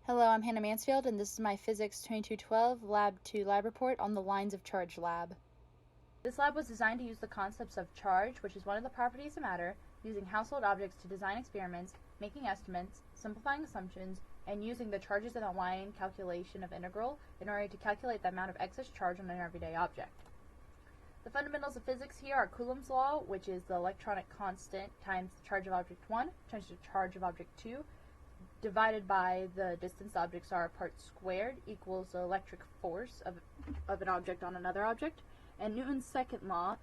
Hello, I'm Hannah Mansfield, and this is my Physics 2212 Lab 2 lab report on the lines of charge lab. This lab was designed to use the concepts of charge, which is one of the properties of matter, using household objects to design experiments, making estimates, simplifying assumptions, and using the charges in a line calculation of integral in order to calculate the amount of excess charge on an everyday object. The fundamentals of physics here are Coulomb's law, which is the electronic constant times the charge of object 1 times the charge of object 2, divided by the distance the objects are apart squared equals the electric force of an object on another object. And Newton's second law,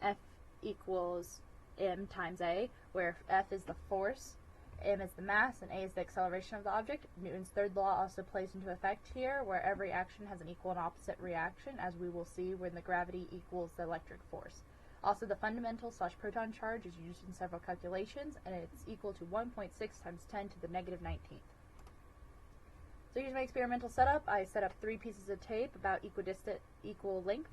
F equals m times a, where F is the force, m is the mass, and a is the acceleration of the object. Newton's third law also plays into effect here, where every action has an equal and opposite reaction, as we will see when the gravity equals the electric force. Also, the fundamental / proton charge is used in several calculations, and it's equal to 1.6 times 10 to the negative 19th. So here's my experimental setup. I set up 3 pieces of tape about equal length.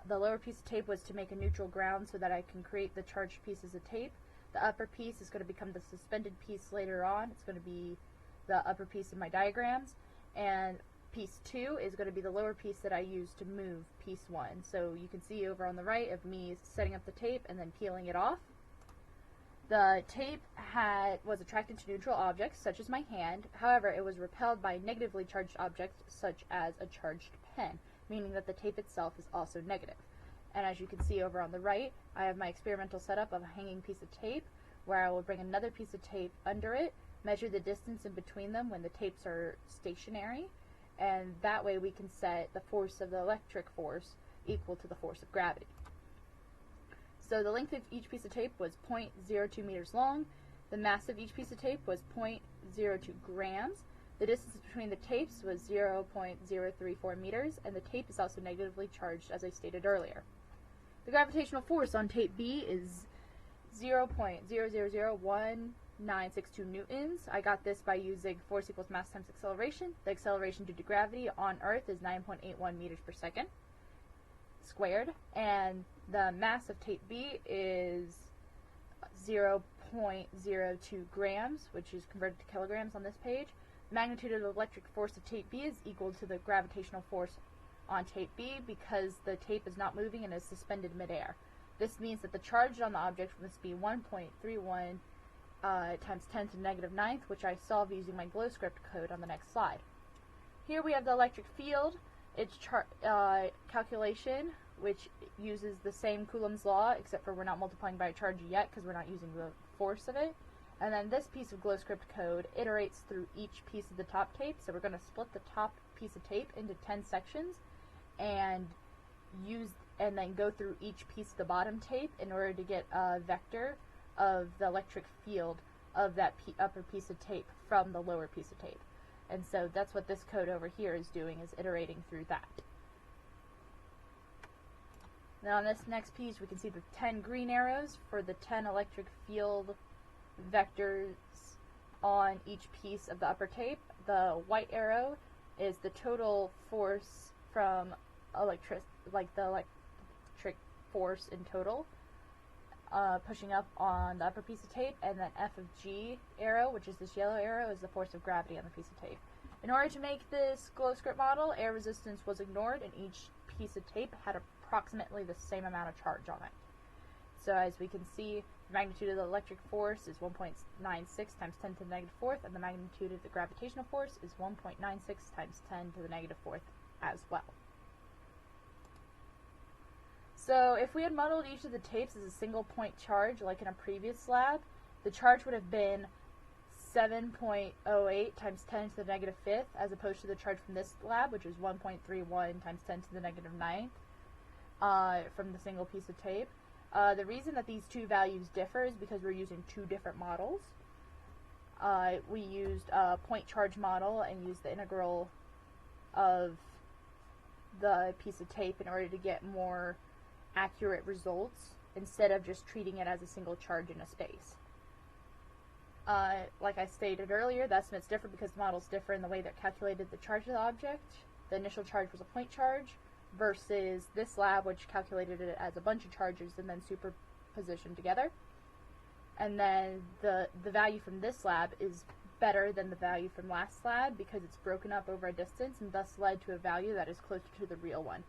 The lower piece of tape was to make a neutral ground so that I can create the charged pieces of tape. The upper piece is going to become the suspended piece later on. It's going to be the upper piece in my diagrams. And piece 2 is going to be the lower piece that I use to move piece 1. So you can see over on the right of me setting up the tape and then peeling it off. The tape was attracted to neutral objects, such as my hand. However, it was repelled by negatively charged objects, such as a charged pen, meaning that the tape itself is also negative. And as you can see over on the right, I have my experimental setup of a hanging piece of tape, where I will bring another piece of tape under it, measure the distance in between them when the tapes are stationary, and that way we can set the force of the electric force equal to the force of gravity. So the length of each piece of tape was 0.02 meters long. The mass of each piece of tape was 0.02 grams. The distance between the tapes was 0.034 meters, and the tape is also negatively charged, as I stated earlier. The gravitational force on tape B is 0.0001962 newtons. I got this by using force equals mass times acceleration. The acceleration due to gravity on Earth is 9.81 meters per second squared, and the mass of tape B is 0.02 grams, which is converted to kilograms on this page. The magnitude of the electric force of tape B is equal to the gravitational force on tape B because the tape is not moving and is suspended midair. This means that the charge on the object must be 1.31 times 10 to the negative 9th, which I solve using my GlowScript code on the next slide. Here we have the electric field. Its calculation, which uses the same Coulomb's law, except for we're not multiplying by a charge yet because we're not using the force of it. And then this piece of GlowScript code iterates through each piece of the top tape. So we're going to split the top piece of tape into 10 sections and then go through each piece of the bottom tape in order to get a vector of the electric field of that upper piece of tape from the lower piece of tape. And so that's what this code over here is doing, is iterating through that. Now on this next piece we can see the 10 green arrows for the 10 electric field vectors on each piece of the upper tape. The white arrow is the total force from the electric force in total, pushing up on the upper piece of tape, and then F of G arrow, which is this yellow arrow, is the force of gravity on the piece of tape. In order to make this GlowScript model, air resistance was ignored, and each piece of tape had approximately the same amount of charge on it. So as we can see, the magnitude of the electric force is 1.96 times 10 to the negative 4th, and the magnitude of the gravitational force is 1.96 times 10 to the negative 4th as well. So if we had modeled each of the tapes as a single point charge like in a previous lab, the charge would have been 7.08 times 10 to the negative 5th, as opposed to the charge from this lab, which is 1.31 times 10 to the negative 9th from the single piece of tape. The reason that these two values differ is because we're using two different models. We used a point charge model and used the integral of the piece of tape in order to get more accurate results instead of just treating it as a single charge in a space. Like I stated earlier, the estimates differ because the models differ in the way that calculated the charge of the object. The initial charge was a point charge versus this lab, which calculated it as a bunch of charges and then superpositioned together. And then the value from this lab is better than the value from last lab because it's broken up over a distance and thus led to a value that is closer to the real one.